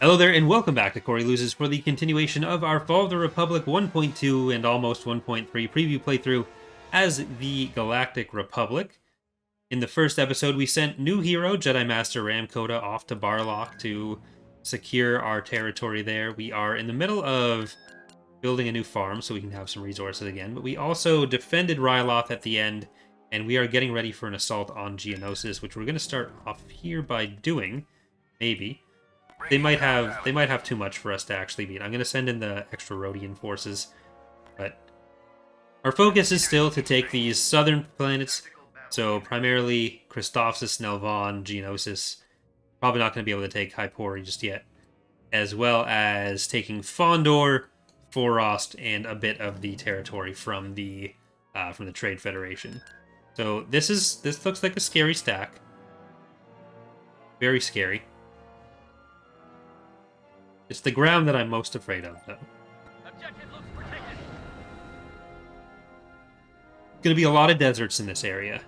Hello there, and welcome back to Corey Loses for the continuation of our Fall of the Republic 1.2 and almost 1.3 preview playthrough as the Galactic Republic. In the first episode, we sent new hero, Jedi Master Rahm Kota, off to Barlock to secure our territory there. We are in the middle of building a new farm so we can have some resources again, but we also defended Ryloth at the end, and we are getting ready for an assault on Geonosis, which we're going to start off here by doing, maybe. They might have too much for us to actually beat. I'm going to send in the extra Rhodian forces, but our focus is still to take these southern planets, so primarily Christophsis, Nelvon, Geonosis. Probably not going to be able to take Hypori just yet, as well as taking Fondor, Forost, and a bit of the territory from the Trade Federation. So this looks like a scary stack. Very scary. It's the ground that I'm most afraid of, though. Objective looks protected. Gonna be a lot of deserts in this area.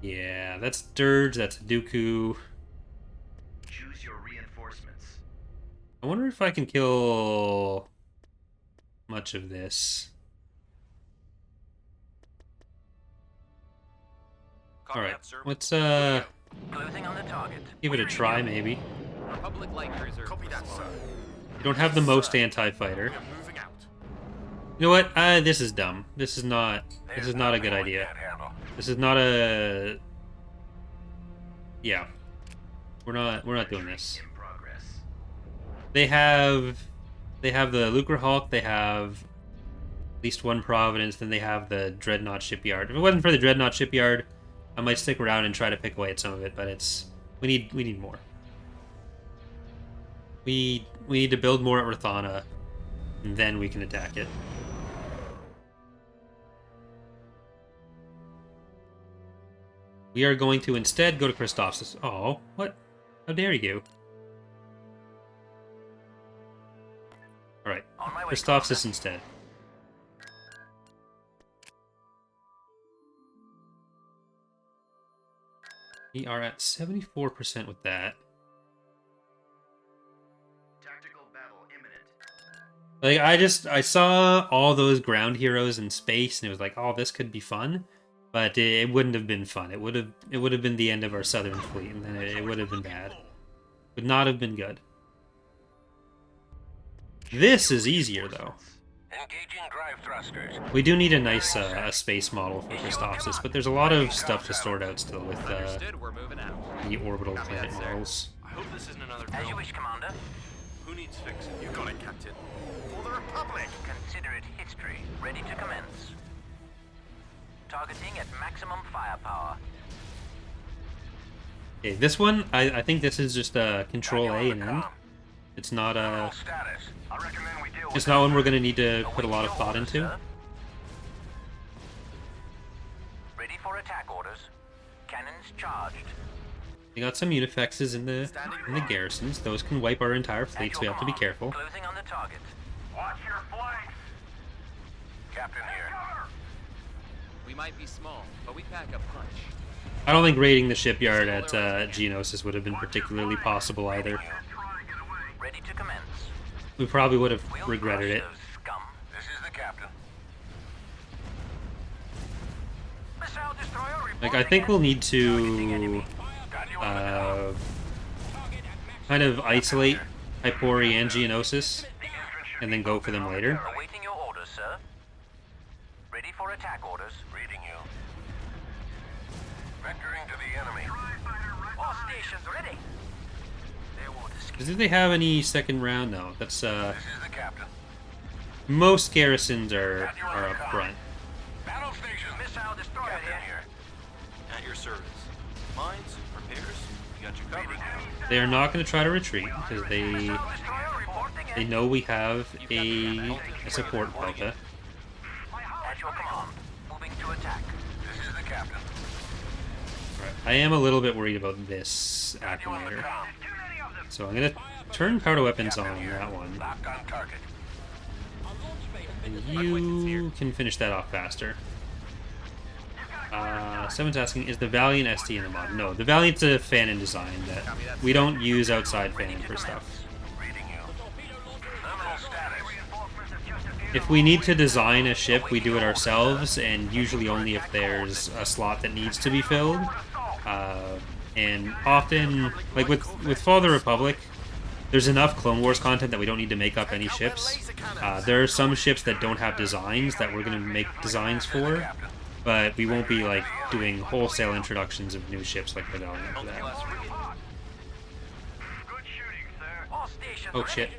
Yeah, that's Dirge, that's Dooku. Choose your reinforcements. I wonder if I can kill much of this. Alright, let's Closing on the target. give it a try, maybe. Republic light cruiser. Copy that, sir. You don't have the most anti-fighter. We are moving out. You know what? This is dumb. This is not a good idea. This is not a... Yeah. We're not doing this. In progress. They have the Lucre Hulk, they have at least one Providence, then they have the Dreadnought Shipyard. If it wasn't for the Dreadnought Shipyard, I might stick around and try to pick away at some of it, but we need more. We need to build more at Rathana, and then we can attack it. We are going to instead go to Christophsis. Oh, what? How dare you? Alright, Christophsis instead. We are at 74% with that. Like, I saw all those ground heroes in space, and it was like, oh, this could be fun, but it wouldn't have been fun. It would have been the end of our southern fleet, and then it would have been bad. Would not have been good. This is easier, though. Engaging drive thrusters. We do need a nice space model for Christophsis, but there's a lot of stuff to sort out still with the orbital planet models. I hope this isn't another drill. As you wish, Commander. Who needs fixing? You got it, Captain. For the Republic. Consider it history. Ready to commence. Targeting at maximum firepower. Okay, this one, I think this is just a Control A and end. It's not a... It's not one we're going to need to put a lot of thought into. Ready for attack orders. Cannons charged. We got some Unifexes in the garrisons. Those can wipe our entire fleet, so we have to be careful. Closing on the target. Watch your flanks. Captain here. We might be small, but we pack a punch. I don't think raiding the shipyard at Geonosis would have been particularly possible either. Ready to commence. We probably would have regretted it. Scum. This is the captain. Missile destroyer Like, I think we'll need to kind of isolate Hypori and Geonosis, and then go for them later. Awaiting your orders, sir. Ready for attack orders. Reading you. Vectoring to the enemy. All stations ready. Do they have any second round? No, that's This is the captain. most garrisons are up front. Battle station. Missile destroyer here. At your service. Mines, repairs. You got you covered. They are not going to try to retreat because they know we have a support quota. At your command. Moving to attack. This is the captain. Right. I am a little bit worried about this acclimator. So I'm going to turn powder weapons on that one. Locked on target. And you can finish that off faster. Someone's asking, is the Valiant ST in the mod? No, the Valiant's a fan in design that we don't use outside fan for stuff. If we need to design a ship, we do it ourselves, and usually only if there's a slot that needs to be filled. And often, like with Fall of the Republic, there's enough Clone Wars content that we don't need to make up any ships. There are some ships that don't have designs that we're going to make designs for, but we won't be like doing wholesale introductions of new ships like Rebellion for that. Oh shit!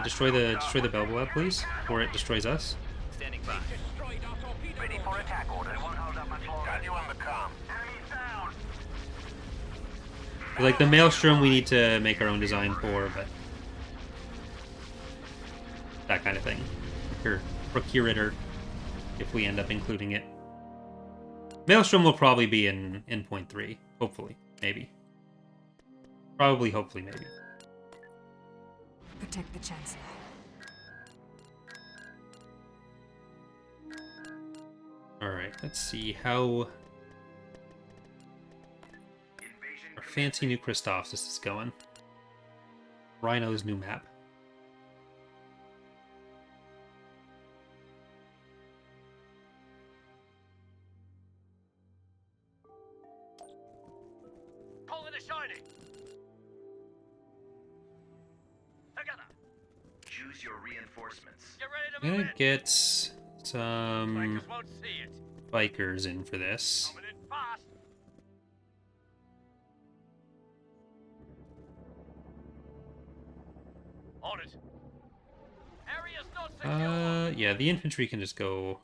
Destroy the Belbelab, please, or it destroys us. Standing by. Ready for attack order. It won't hold up much longer. Got you on the comm. Enemies down. Like the Maelstrom, we need to make our own design for, but that kind of thing. Procurator, if we end up including it. Maelstrom will probably be in 0.3, hopefully, maybe. Probably, hopefully, maybe. Protect the Chancellor. Alright, let's see how our fancy new Christophsis is going. Rhino's new map. Calling a shiny. Together. Choose your reinforcements. Get ready to I'm move gonna get some Flankers won't see it. bikers in for this. Coming in fast. On it. Area's not secure. Yeah, the infantry can just go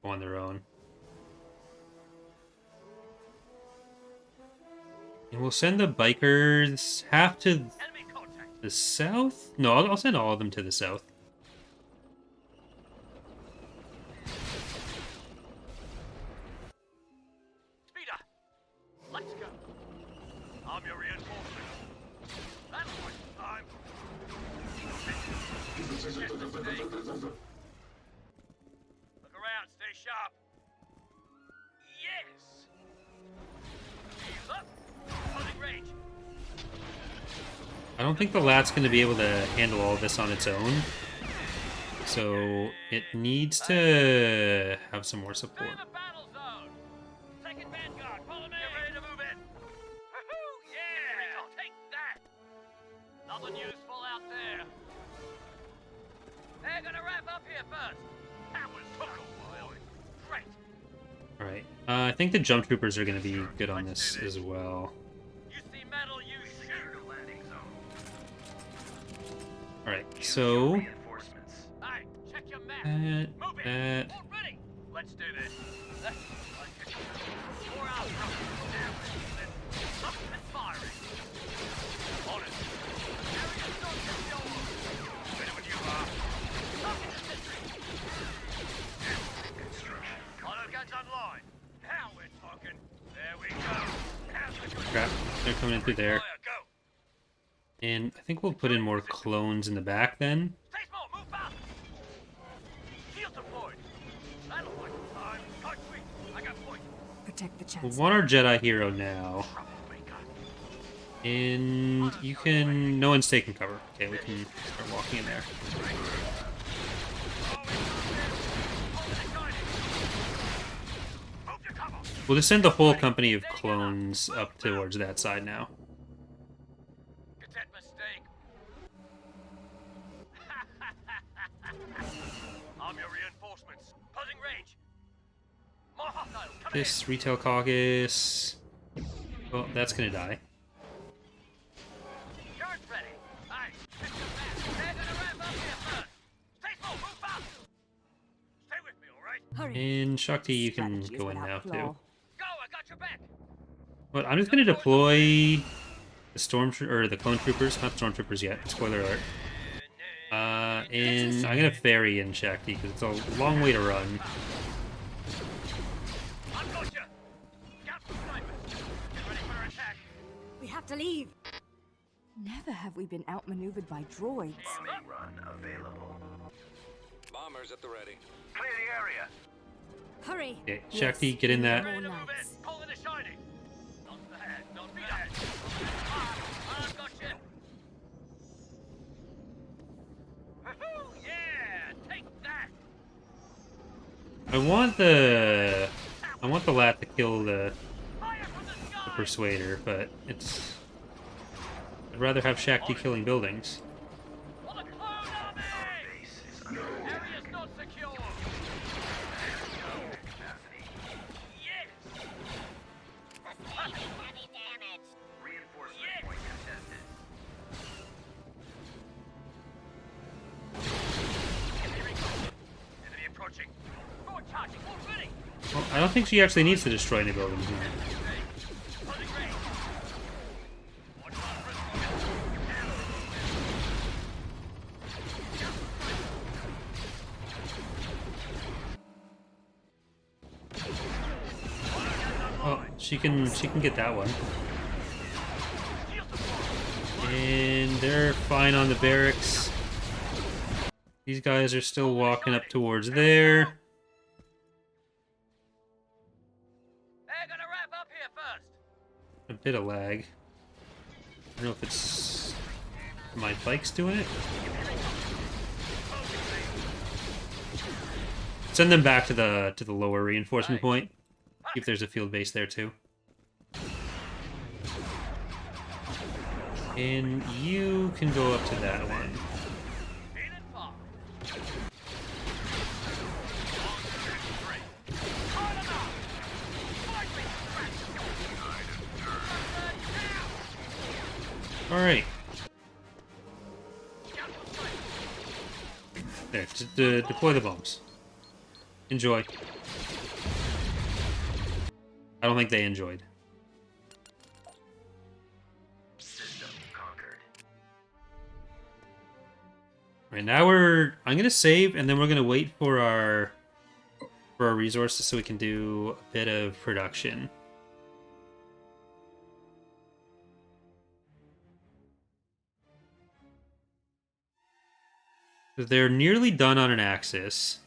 on their own. And we'll send the bikers half to Enemy contact. the south? No, I'll send all of them to the south. Speeder. Let's go. I'm your reinforcement. That'll waste time. Just a mistake. Look around. Stay sharp. Yes. Ease up. Closing range. I don't think the LAT's going to be able to handle all of this on its own. So it needs to have some more Stay support. in the battle zone. Second vanguard. Follow me. Get ready to move in. Woohoo! Yeah. Take that. Nothing useful out there. They're gonna wrap up here first. That was took a while. Great. Alright. I think the jump troopers are going to be good on this as well. You see metal, you shoot. Landing zone. Alright, so Hey, check your map. that, Move it. that. All ready. Let's do this. Four out. Up and firing. On it. Area not secure. Ready when you are. Up in the city. Construction. Auto guns online. Now we're talking. There we go. How's the good Crap, they're coming in through there. fire go? And I think we'll put in more clones in the back then. Stay small, move fast. Shield deployed. That'll like time. Cut sweet. I got point. Protect the We Chancellor. want our Jedi hero now. Troublemaker. And you can... No one's taking cover. Okay, we can start walking in there. Move your cover. We'll just send the whole company of clones up towards that side now. Get that mistake. I'm your reinforcements. Closing range. More hostiles. Come This retail caucus... Well, that's gonna die. in. Turret ready. Hey, check your map. They're gonna wrap up here first. Stay slow. Move fast. Stay with me, all right? Hurry. And Shakti, you can Strategy is go in without now flaw. too. Go. I got your back. But I'm just gonna deploy the or the clone troopers, not stormtroopers yet. Spoiler alert. And I'm gonna ferry in Shakti because it's a long way to run. I've got you. Scout for snipers. Get ready for attack. We have to leave. Never have we been outmaneuvered by droids. Bombing run available. Bombers at the ready. Clear the area. Hurry. Okay, Shakti, get in that. More Ready to move knights. in. Call in a shiny. Not bad. Not bad. I've got you. Woohoo! Yeah. Take I want the lad to kill the Fire from the sky! persuader, but it's. I'd rather have Shakti killing buildings. For the clone army! Area's not secure! Yes! Heavy damage. Yes! Enemy approaching! Forward charging! Already! Well, I don't think she actually needs to destroy any buildings here. Closing range! Watch out for Oh, she can get that one. And they're fine on the barracks. These guys are still walking up towards there. They're gonna wrap up here first! A bit of lag. I don't know if it's my bike's doing it. Send them back to the lower reinforcement point. See if there's a field base there too. And you can go up to that one. In and far! Alright. There, just deploy the bombs. Enjoy. I don't think they enjoyed. Right now I'm gonna save and then we're gonna wait for our resources so we can do a bit of production. They're nearly done on an axis.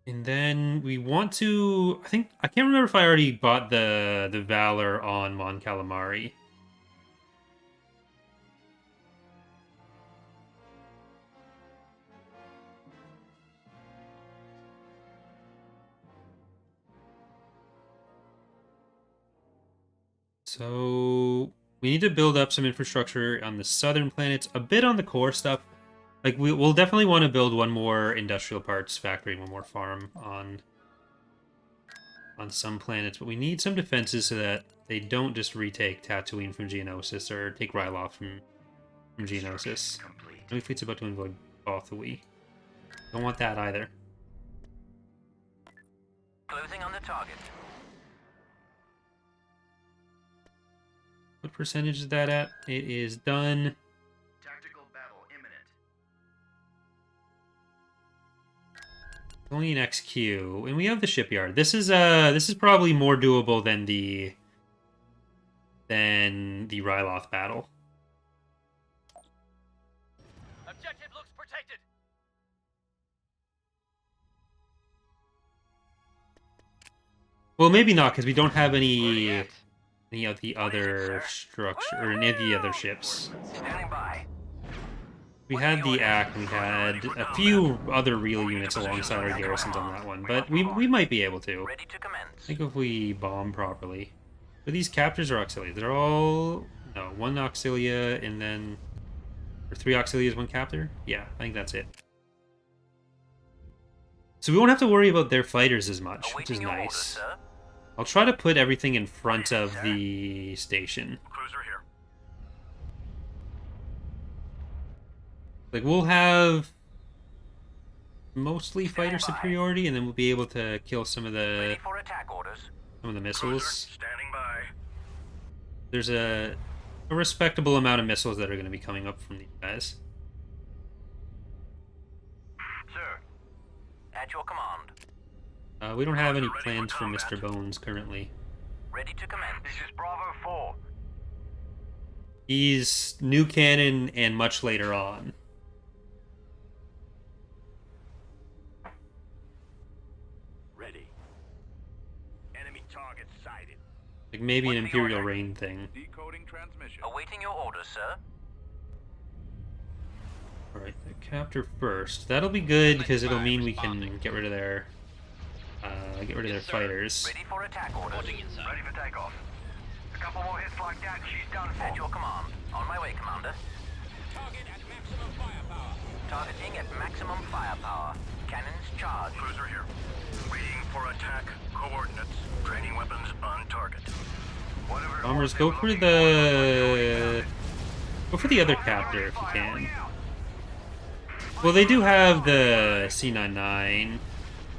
And then we want to... I can't remember if I already bought the Valor on Mon Calamari. So we need to build up some infrastructure on the southern planets, a bit on the core stuff. Like, we'll definitely want to build one more industrial parts factory, one more farm on some planets, but we need some defenses so that they don't just retake Tatooine from Geonosis or take Ryloth from Geonosis. Enemy fleet's about to invade Bothui. Don't want that either. Closing on the target. What percentage is that at? It is done. Tactical battle imminent. Only an XQ, and we have the shipyard. This is probably more doable than the Ryloth battle. Objective looks protected. Well, maybe not, because we don't have any of the other structure or any of the other ships. Standing by. We had the ACK, we had a few other real units alongside our garrisons on that one, but we might be able to. Ready to commence. I think if we bomb properly. But these captors are auxilia. They're all... No, one auxilia and then... Or 3 auxilias, 1 captor? Yeah, I think that's it. So we won't have to worry about their fighters as much, which is Awaiting your orders, nice. sir. I'll try to put everything in front of the station. Cruiser here. Like, we'll have mostly fighter superiority, and then we'll be able to kill some of Ready the for attack orders. missiles. Standing by. There's a respectable amount of missiles that are going to be coming up from these guys. Sir. At your command. We don't have any plans for Mr. Bones currently. Ready to commence. This is Bravo 4. He's new canon and much later on. Ready. Enemy target sighted. Like maybe an Imperial Reign thing. Decoding transmission. Awaiting your orders, sir. Alright, the capture first. That'll be good because it'll mean we can get rid of their fighters. Ready for attack orders. Ready for takeoff. A couple more hits like that, she's done for. At your command. On my way, Commander. Targeting at maximum firepower. Cannons charged. Cruiser here. Waiting for attack. Coordinates. Training weapons on target. Whatever. Bombers, go for the other captor if you can. Well, they do have the C99.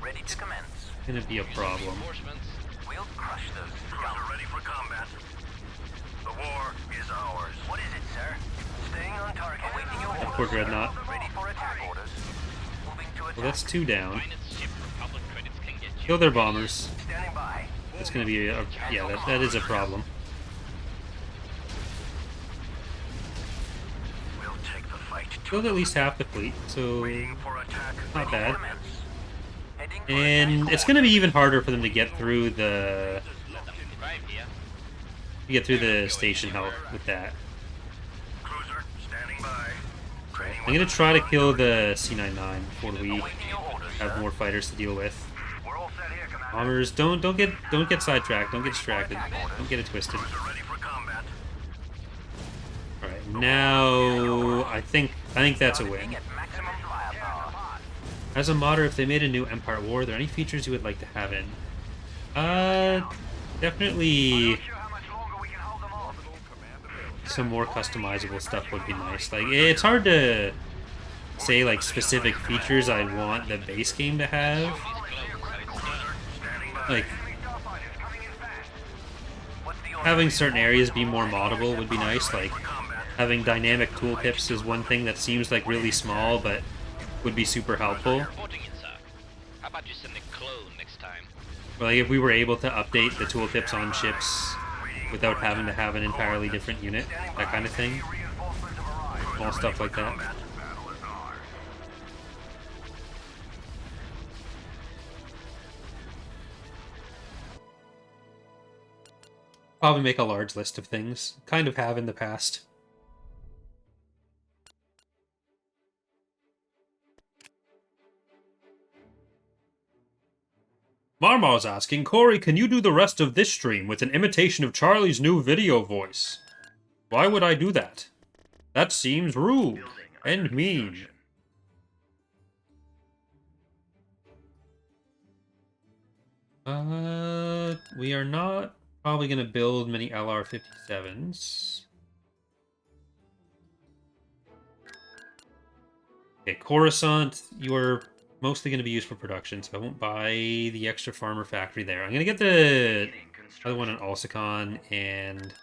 Ready to commence. Gonna be a problem. We'll crush those Cruiser scum. ready for combat. The war is ours. What is it, sir? Staying on target. Awaiting your That orders. poor dreadnought. Ready for attack orders. Moving to attack. Well, that's 2 down. Kill their bombers. Standing by. That's gonna be a yeah. That is a problem. We'll take the fight to Killed at least half the fleet, so waiting for attack. not bad. Commence. Heading for And attack it's gonna be even harder for them to get through the station health with that. Cruiser standing by. Training I'm gonna try to kill the C99 before we Awaiting your orders, have sir. more fighters to deal with. We're all set here, Commander. Bombers, don't get sidetracked. Don't get distracted. Don't get it twisted. Cruiser ready for combat. All right, now I think that's a win. At maximum firepower. As a modder, if they made a new Empire War, are there any features you would like to have in? Definitely Sure how much longer we can hold them off. some more customizable stuff would be nice. Like, it's hard to say like specific features I'd want the base game to have. Like, having certain areas be more moddable would be nice. Like, having dynamic tooltips is one thing that seems like really small, but would be super helpful. How about you send a clone next time? Or like if we were able to update the tooltips on ships without having to have an entirely different unit, that kind of thing. Small stuff like that. Probably make a large list of things. Kind of have in the past. Marmar's asking, Corey, can you do the rest of this stream with an imitation of Charlie's new video voice? Why would I do that? That seems rude and mean. We are not probably going to build many LR-57s. Okay, Coruscant, you are mostly going to be used for production, so I won't buy the extra farmer factory there. I'm going to get the other one on Alsacon and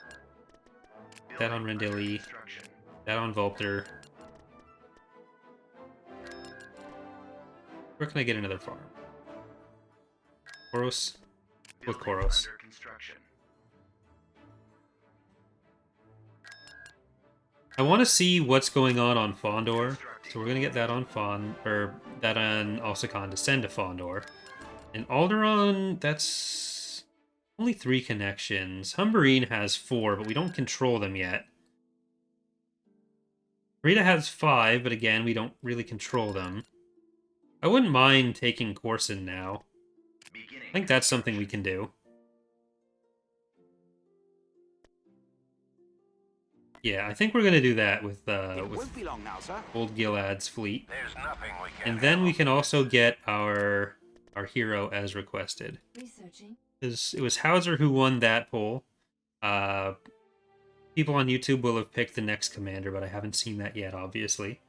that on Rendili, that on Volpter. Where can I get another farm? Koros? With Koros. I want to see what's going on Fondor, so we're gonna get that on that on Alsacon to send to Fondor. And Alderaan, that's only 3 connections. Humberine has 4, but we don't control them yet. Rita has 5, but again, we don't really control them. I wouldn't mind taking Corson now. I think that's something we can do. Yeah, I think we're gonna do that with Old Gilad's fleet, There's nothing we can and then we can also get our hero as requested. Researching. It was Hauser who won that poll. People on YouTube will have picked the next commander, but I haven't seen that yet, obviously.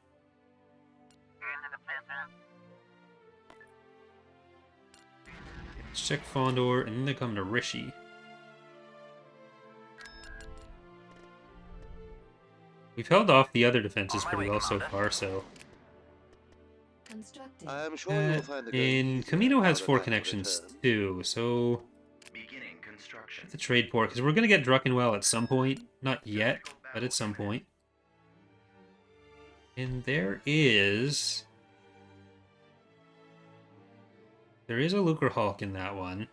Let's check Fondor, and then they come to Rishi. We've held off the other defenses pretty well so far, so... Constructing. I am sure you'll find the And Camino has 4 connections too, so... It's a trade port, because we're going to get Druckenwell at some point. Not yet, but at some point. And there is a Lucrehulk in that one.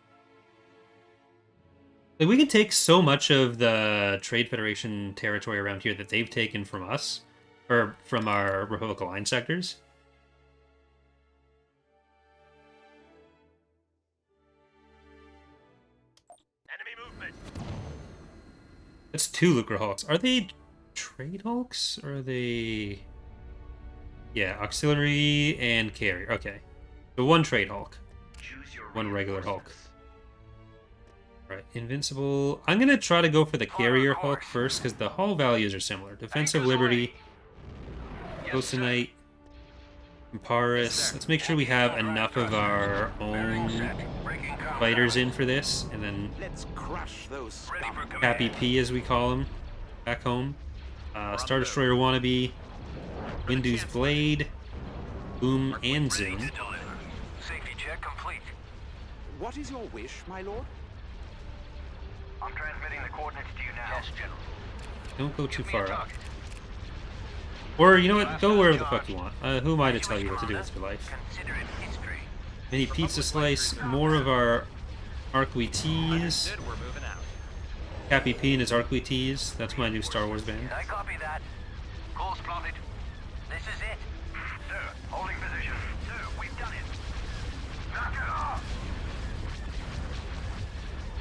Like, we can take so much of the Trade Federation territory around here that they've taken from us, or from our Republic Alliance sectors. Enemy movement. That's 2 Lucre Hulks. Are they Trade Hulks? Or are they... Yeah, Auxiliary and Carrier. Okay. So 1 Trade Hulk. Choose your 1 regular Hulk. reinforcements. Right, Invincible. I'm going to try to go for the Carrier Hulk first, because the hull values are similar. Defensive Liberty, Ghost-Knight, Paris. Let's make sure we have enough of our own fighters in for this, and then Let's crush those Ready for scum. command. Cappy P, as we call him, back home. Star Destroyer Wannabe, Windu's Blade, Boom, and Zoom. Deliver. Safety check complete. What is your wish, my lord? I'm transmitting the coordinates to you now. Yes, General. Don't go too Give me a far up. target. Or, you know what, go wherever the fuck you want. Who am I to tell you what to do with your life? Consider it history. Mini Pizza Slice, more of our Arquetees. Understood, we're moving out. Cappy P and his Arquetees. That's my new Star Wars band. I copy that. Course plotted. This is it. Sir, holding position. Sir, we've done it. Knock it off!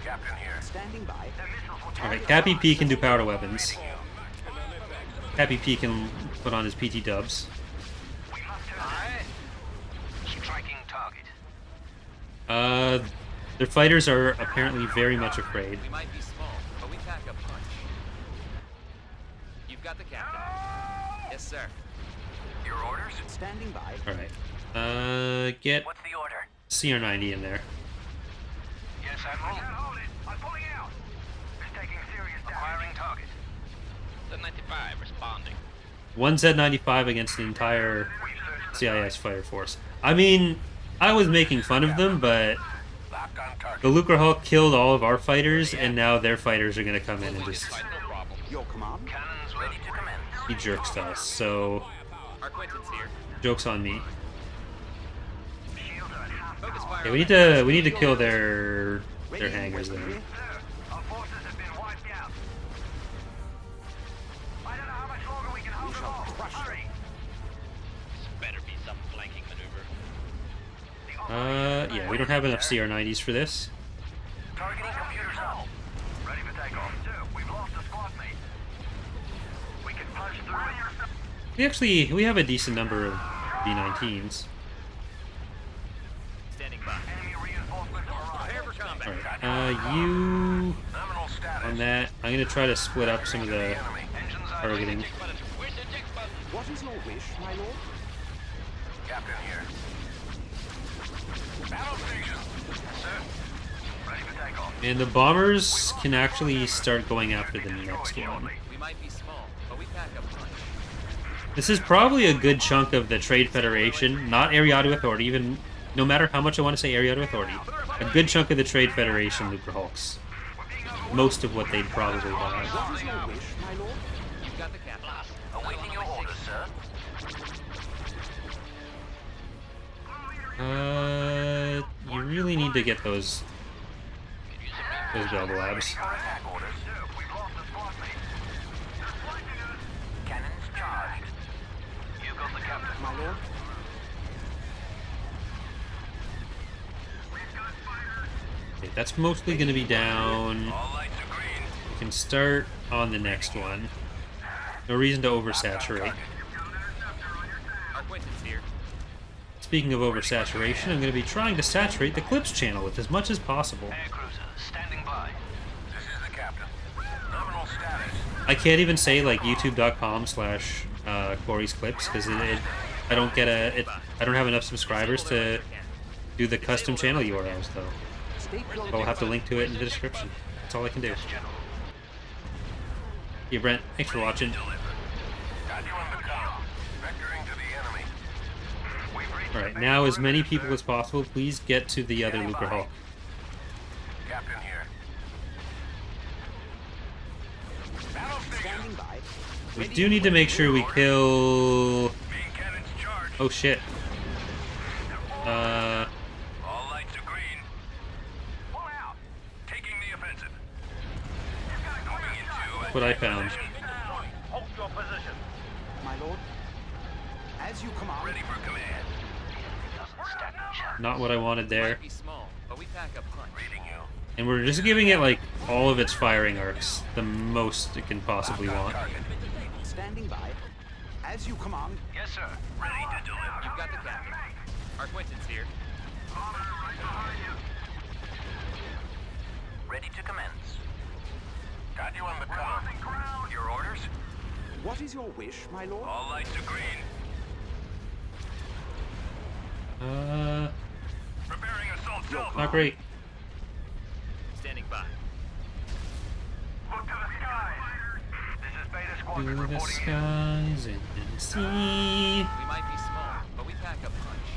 Captain here. Standing by. The missiles will Alright, Cappy P can do powder weapons. Cappy P can put on his PT dubs. We must turn striking target. Their fighters are apparently very much afraid. We might be small, but we pack a punch. You've got the captain. Yes, sir. Your orders? Standing by. Alright. Get What's the order? CR90 in there. Yes, Admiral. I can't hold it. I'm pulling out. It's taking serious damage. Acquiring target. The 95 responding. 1 Z95 against the entire CIS fighter force. I mean, I was making fun of them, but Locked on target. the Lucre Hulk killed all of our fighters, and now their fighters are going to come in and just Fight, no problem. Your command. Cannons ready to commence. be jerks to us. So, Our acquaintance here. joke's on me. Shields are at half Focus power. fire. Yeah, we need to kill their hangars there. Sir, our forces have been wiped out. I don't know how much longer we can hold them off. Hurry. This better be some flanking maneuver. Yeah, we don't have enough CR90s for this. Targeting computers up. Ready for takeoff. Sir, we've lost a squad mate. We can punch through. We have a decent number of B-19s. Standing by. Enemy reinforcements arrive. Prepare for combat. Alright, you Nominal status. on that. I'm gonna try to split up some of the Enemy. Engines idle. targeting. Where's the tick button? What is your wish, my lord? Captain here. Battle station. Sir. Ready for takeoff. And the bombers can actually start going after the next one. We might be small, but we pack a punch. This is probably a good chunk of the Trade Federation, not Ariado Authority, even no matter how much I want to say Ariado Authority. A good chunk of the Trade Federation Lucre Hulks. Most of what they'd probably have. What is your wish, my lord? You've got the captain. Awaiting your orders, sir. You really need to get those Belva Labs. Attack orders. Sir, we've lost a squad mate. They're flanking us. Cannons charged. You got the captain. My lord? Okay, that's mostly going to be down. All lights are green. We can start on the next one. No reason to oversaturate. Our acquaintance here. Speaking of oversaturation, I'm going to be trying to saturate the clips channel with as much as possible. Air cruiser, standing by. This is the captain. Nominal status. I can't even say like youtube.com/ Corey's clips because I don't get I don't have enough subscribers to do the custom channel URLs though. Stay close. I'll have to link to it in the description. That's all I can do. Yeah, Brent, thanks for watching. Got you on the com. Vectoring to the enemy. We've reached Alright, now as many people as possible, please get to the other Lucre Hulk. Captain here. Battle station. Standing by. We do need to make sure we kill... Main cannons charged. Oh shit. All lights are green. Pull out. Taking the offensive. what I found. Hold your position. My lord. As you command. Ready for command. Not what I wanted We there. might be small, but we pack a punch. Reading you. And we're just giving it, like, all of its firing arcs. The most it can possibly want. Standing by. As you command. Yes, sir. Ready to deliver. You've got the captain. Our acquaintance here. Ready to commence. Got you on the com. Your orders? What is your wish, my lord? All lights are green. Preparing assault salvo. Not great. Standing by. Look to the skies. This is Beta Squadron Through the reporting in. skies and the sea. We might be small, but we pack a punch.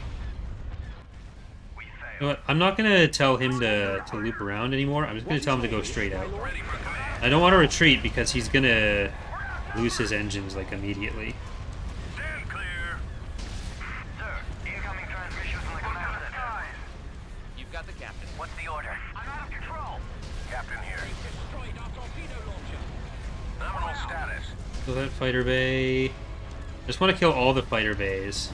We You know failed. what? I'm not gonna tell him to loop around anymore. I'm just gonna tell him to go straight out. Ready for command. I don't want to retreat because he's gonna lose his engines like immediately. Stand clear. Sir, incoming transmission from the command center. You've got the captain. What's the order? I'm out of control. Captain here. Nominal status. So that fighter bay. Just want to kill all the fighter bays.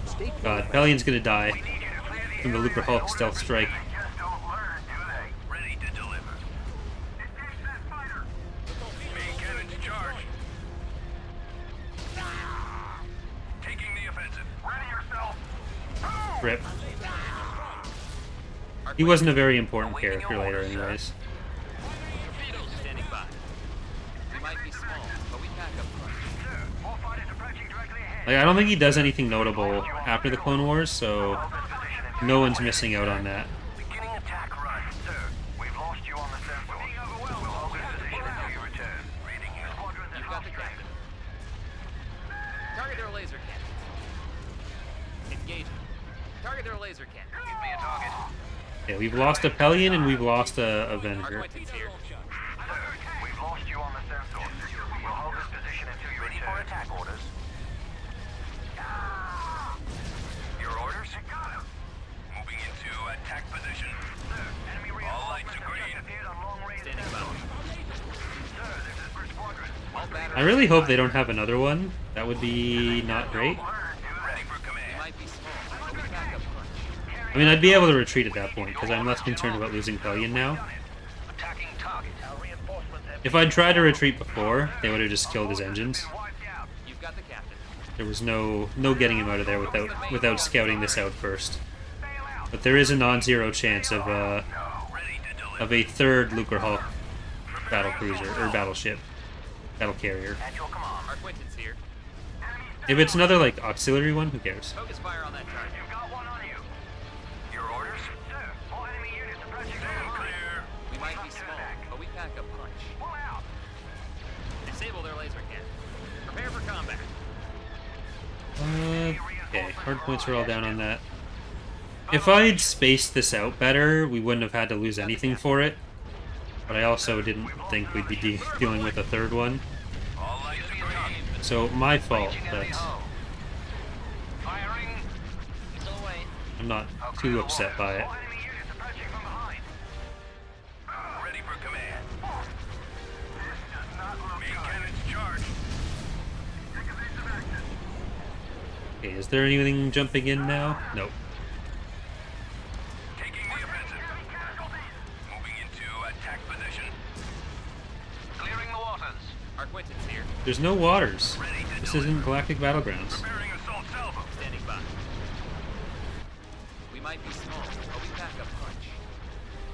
Stay clear. God, Pellion's gonna die We need you to clear the from the Looper Hulk stealth strike. They just don't learn, do they? Ready to deliver. Engage that fighter. Main cannons charged. Taking the offensive. Ready yourself. Rip. Our He wasn't a very important character later, anyways. Torpedoes standing by. We might be small, but we pack a punch. Sir, more fighters approaching directly ahead. Like, I don't think he does anything notable after the Clone Wars, so no one's missing out on that. Beginning attack run. Sir, we've lost you on the sensor. We're being overwhelmed. We'll hold this position until you return. Reading you. Squadrons You've got the captain. Target their laser cannons. Engage. Target their laser cannons. Give me a target. Yeah, we've lost a Pellion and we've lost a Our Avenger. acquaintance here. Sir, we've lost you on the sensor. We'll hold this position until you return. Ready for attack orders. Your orders? Moving into attack position. Sir, enemy All lights reinforcements are have green. just appeared on long-range Standing by. sensors. Sir, this is for squadron. All batteries. I really hope they don't have another one. That would be not great. Ready for We command. might be small, but we pack a punch. I mean, I'd be able to retreat at that point, because I'm less concerned about losing Pellion now. Attacking target. Our reinforcements have If I'd tried to retreat before, they would have just killed his engines. been wiped out. You've got the captain. There was no getting him out of there without scouting this out first. Bail out. But there is a non-zero chance of Ready to deliver. a third Lucre Hulk battle cruiser or battleship, battle carrier. At your command. Our acquaintance here. If it's another like auxiliary one, who cares? Focus fire on that target. You've got one on you. Your orders? Sir, all enemy units approaching. Stand clear. We might be small, but we pack a punch. Pull out. Disable their laser cannon. Prepare for combat. Okay, hard points are all down on that. If I'd spaced this out better, we wouldn't have had to lose anything for it. But I also didn't think we'd be dealing with a third one. All lights are green. So my fault that Firing. I'm not too upset by it. All enemy units approaching from behind. Ready for command. This does not look Main cannons charged. Take evasive action. Okay, is there anything jumping in now? Nope. Taking the offensive. Moving into attack position. Clearing the waters. Our acquaintance here. There's no waters. This isn't Galactic Battlegrounds. Preparing assault salvo. Standing by. We might be small, but we pack a punch.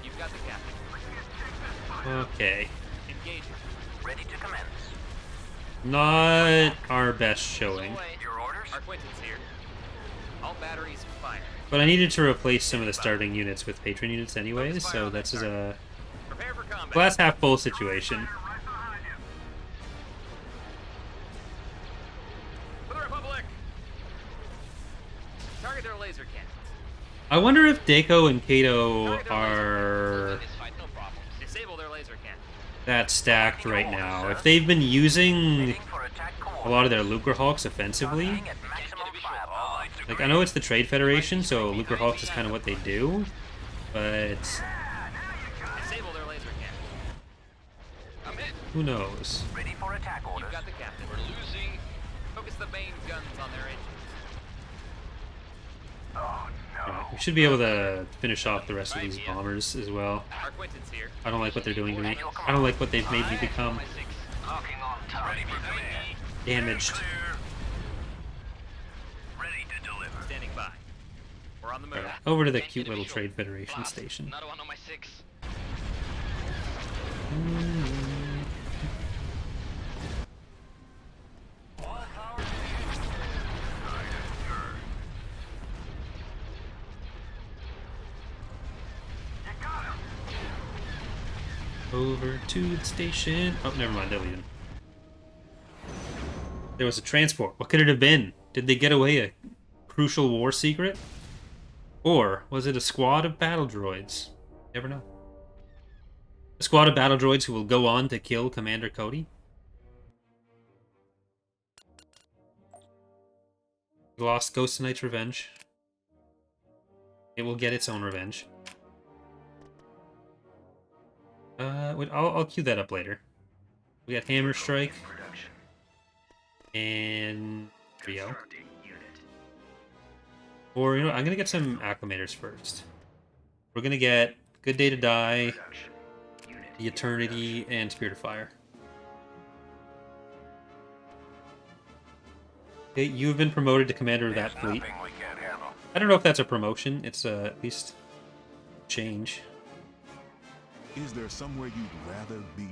You've got the captain. Okay. Engage it. Ready to commence. Not our best showing. Your orders? Our acquaintance here. All batteries fire. But I needed to replace some of the starting units with patron units anyways, so this is a Prepare for combat. glass half full situation. For the Republic. Target their laser cannons. I wonder if Dako and Kato are This fight, no problem. Disable their laser cannon. that stacked right now. If they've been using For attack a lot of their Lucre Hulks offensively, at maximum firepower. like I know it's the Trade Federation, so Lucre Hulks is kind of what they do, but Disable their laser cannon. I'm hit. Who knows? Ready for attack orders. You've got the captain. We're losing. Focus the main guns on their engines. Oh no. Alright, we should be able to finish off the rest of these bombers as well. Our Quentin's here. I don't like what they're doing to me. I don't like what they've made me become. My six. Locking on target. Ready for command. Damaged. Clear. Ready to deliver. Standing by. We're on the move. Alright, over to the cute little Trade Federation station. Another one on my 6. Over to the station. Oh, never mind. They're leaving. There was a transport. What could it have been? Did they get away a crucial war secret? Or was it a squad of battle droids? Never know. A squad of battle droids who will go on to kill Commander Cody? We lost Ghost Knight's revenge. It will get its own revenge. I'll cue that up later. We got Hammer Strike and Rio. Or, you know, I'm gonna get some acclimators first. We're gonna get Good Day to Die, the Eternity, and Spirit of Fire. Okay, you have been promoted to commander of that fleet. Nothing we can't handle. I don't know if that's a promotion. It's at least change. Is there somewhere you'd rather be?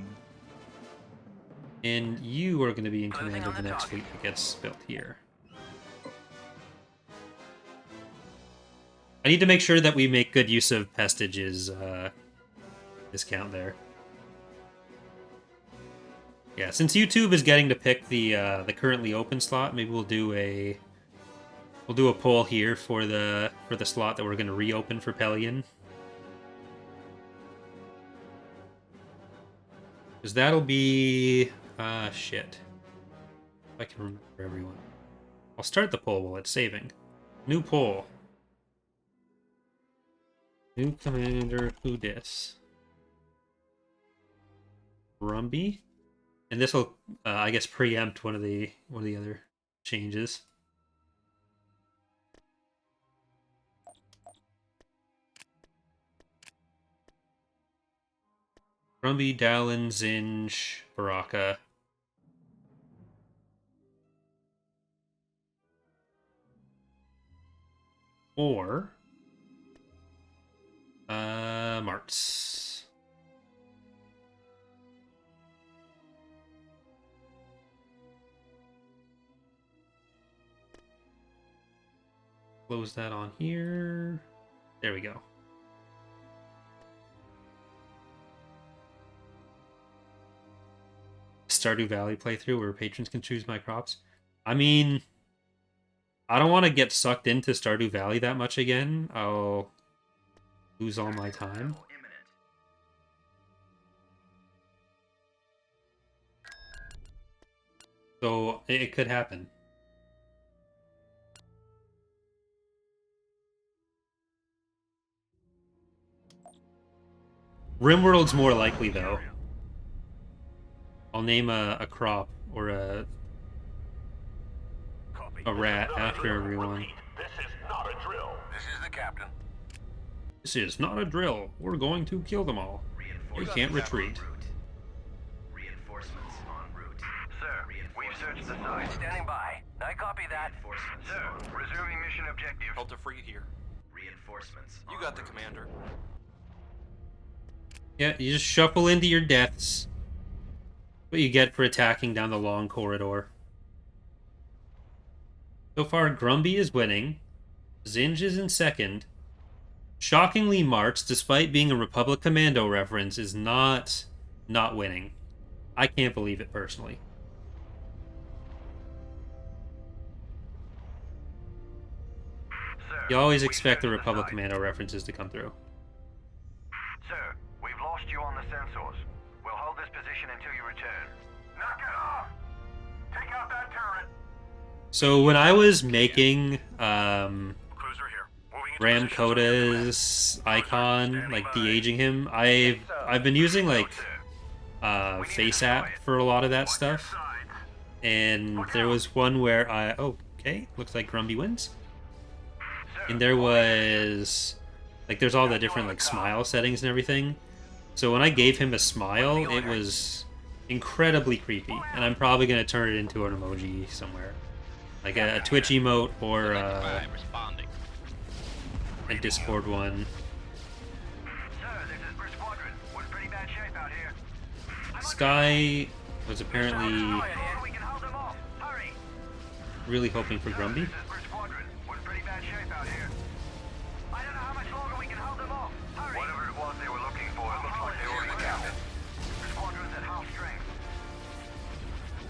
And you are going to be in command of the next fleet that gets built here. I need to make sure that we make good use of Pestage's discount there. Yeah, since YouTube is getting to pick the currently open slot, maybe we'll do a poll here for the slot that we're going to reopen for Pelion. Because that'll be... shit. If I can remember everyone. I'll start the poll while it's saving. New poll. New commander, who dis? Rumby? And this will, I guess, preempt one of the other changes. Rumby, Dallin, Zinj, Baraka. Or Martz. Close that on here. There we go. Stardew Valley playthrough where patrons can choose my crops. I mean, I don't want to get sucked into Stardew Valley that much again. I'll lose all my time. So it could happen. Rimworld's more likely though. I'll name a crop or a rat after everyone. This is not a drill. This is the captain. This is not a drill. We're going to kill them all. You can't retreat. Reinforcements en route. Sir, we've searched the site. Standing by. I copy that. Reinforcements. Sir, resuming mission objective. Delta Free here. Reinforcements. You got the commander. Yeah, you just shuffle into your deaths. What you get for attacking down the long corridor. So far, Grumby is winning. Zinj is in second. Shockingly, Martz, despite being a Republic Commando reference, is not winning. I can't believe it personally. Sir, You always we've expect the searched Republic site. Commando references to come through. Sir, we've lost you on the sensors. We'll hold this position until you return. Knock it off! Take out that turret! So when I was making Cruiser here. Moving into Rahm position. Kota's icon, like de-aging him, I've been using like face app for a lot of that stuff. And there was one where I... Oh, okay. Looks like Grumby wins. And there was... Like, there's all the different, like, smile settings and everything. So when I gave him a smile, it was incredibly creepy. And I'm probably going to turn it into an emoji somewhere. Like a Twitch emote or a Discord one. Sky was apparently really hoping for Grumby.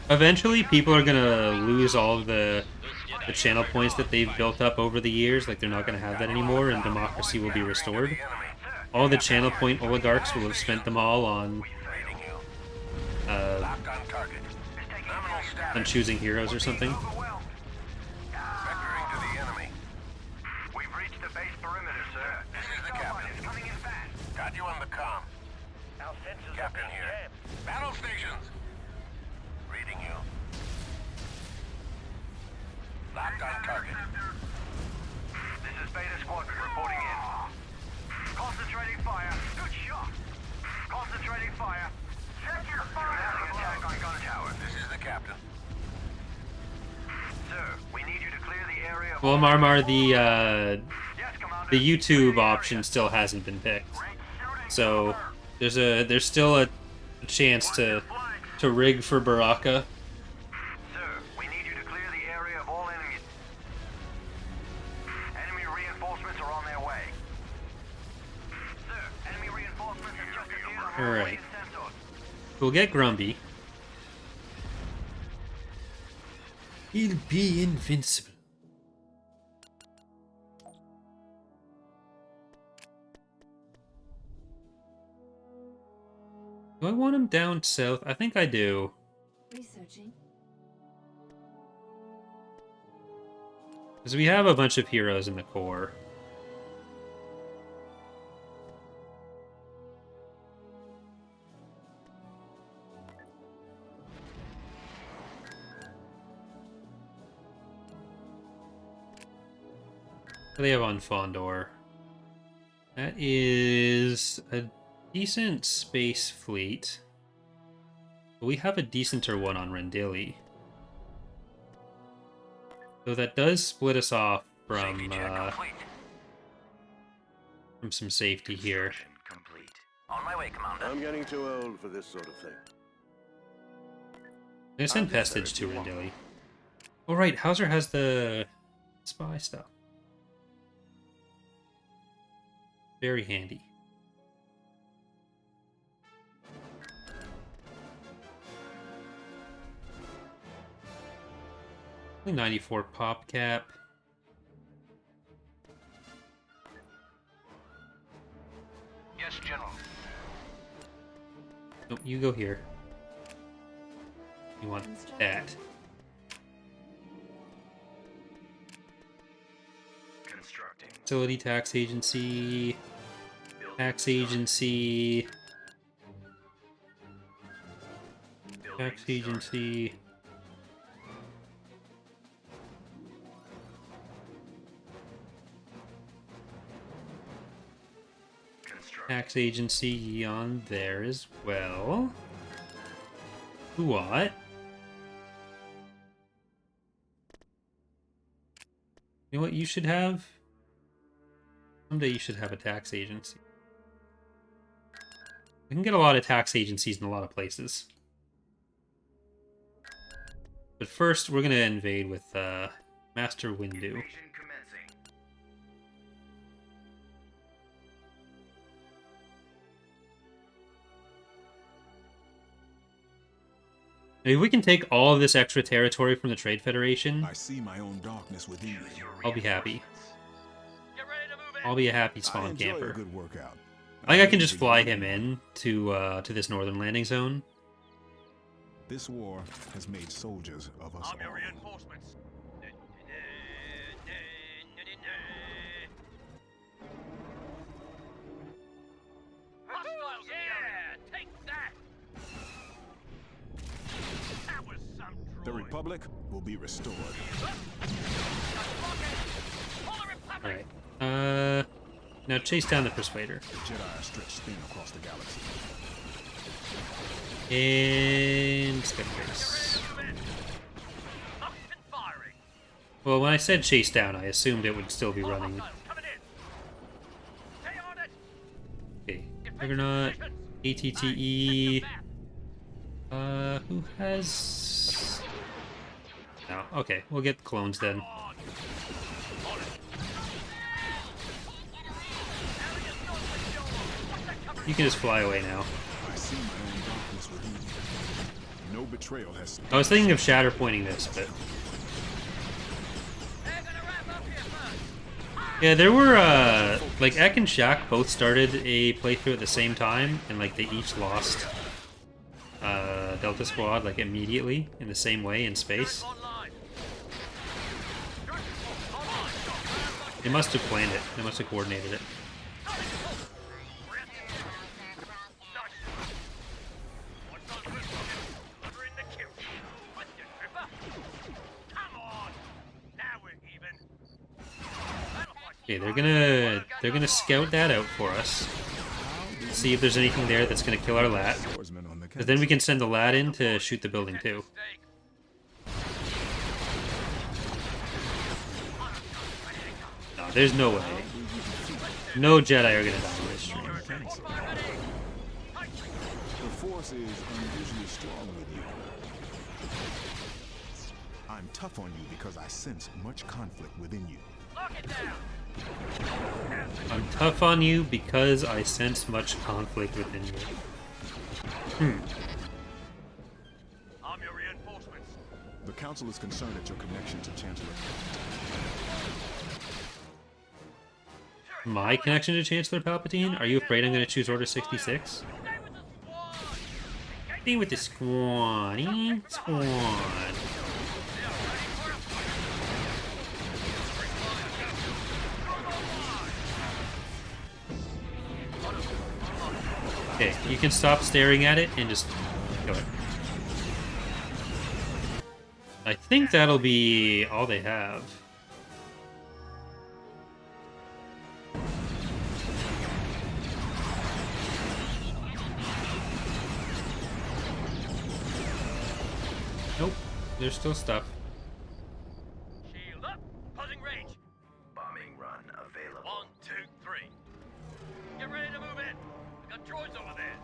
Eventually, people are gonna lose all of the channel points that they've built up over the years. Like, they're not gonna have that anymore, and democracy will be restored. All the channel point oligarchs will have spent them all on choosing heroes or something. Got you on the comm. Captain here. Battle stations. Reading you. Locked on target. This is Beta Squadron reporting in. Concentrating fire. Good shot. Concentrating fire. Set your fire. Attack on gun tower. This is the captain. Sir, we need you to clear the area. Well, Marmar, the YouTube option still hasn't been picked, so there's still a chance to rig for Baraka. Sir, we need you to clear the area of all enemies. Enemy reinforcements are on their way. Sir, enemy reinforcements have just appeared on All right, we'll get Grumby. He'll be invincible. Do I want him down south? I think I do. Researching. Because we have a bunch of heroes in the core. What do they have on Fondor? That is a decent space fleet. But we have a decenter one on Rendili. So that does split us off from some safety here. Complete. On my way, Commander. I'm getting too old for this sort of thing. I'm gonna send Pestage to Rendili. Oh right, Hauser has the spy stuff. Very handy. Only 94 pop cap. Yes, General. Nope, you go here. You want that. Constructing. Facility tax agency. Tax agency. Tax agency. Tax agency on there as well. What? You know what you should have? Someday you should have a tax agency. We can get a lot of tax agencies in a lot of places. But first, we're going to invade with Master Windu. If we can take all of this extra territory from the Trade Federation, I see my own darkness within me. I'll be happy. Get ready to move in. I'll be a happy I spawn enjoy a camper. good workout. I think I can just fly him in to this northern landing zone. This war has made soldiers of us I'm your all. reinforcements. Hostiles in the area. Take that. Republic will be restored. Alright. Now chase down the Persuader. The Jedi are stretched thin across the galaxy. And skip face. Up and firing. Well, when I said chase down, I assumed it would still be running. Coming in. Stay on it. Okay, Juggernaut, ATTE. Who has... No, okay, we'll get clones then. You can just fly away now. I see my own darkness within you. No betrayal has... I was thinking of Shatter pointing this, but... Yeah, there were, like, Ek and Shaq both started a playthrough at the same time, and, like, they each lost, Delta Squad, like, immediately, in the same way, in space. They must have planned it. They must have coordinated it. Okay, they're gonna scout that out for us. See if there's anything there that's gonna kill our lat. Because then we can send the lat in to shoot the building too. No, there's no way. No Jedi are gonna die in this stream. The Force is unusually strong with you. I'm tough on you because I sense much conflict within you. I'm tough on you because I sense much conflict within you. I'm your reinforcements. The Council is concerned at your connection to Chancellor. My connection to Chancellor Palpatine? Are you afraid I'm going to choose Order 66? Stay with the squad. Squad. Okay, you can stop staring at it and just go ahead. I think that'll be all they have. Nope, there's still stuff. Shield up. Closing range. Bombing run available. 1, 2, 3. Get ready to move in. We got droids over there.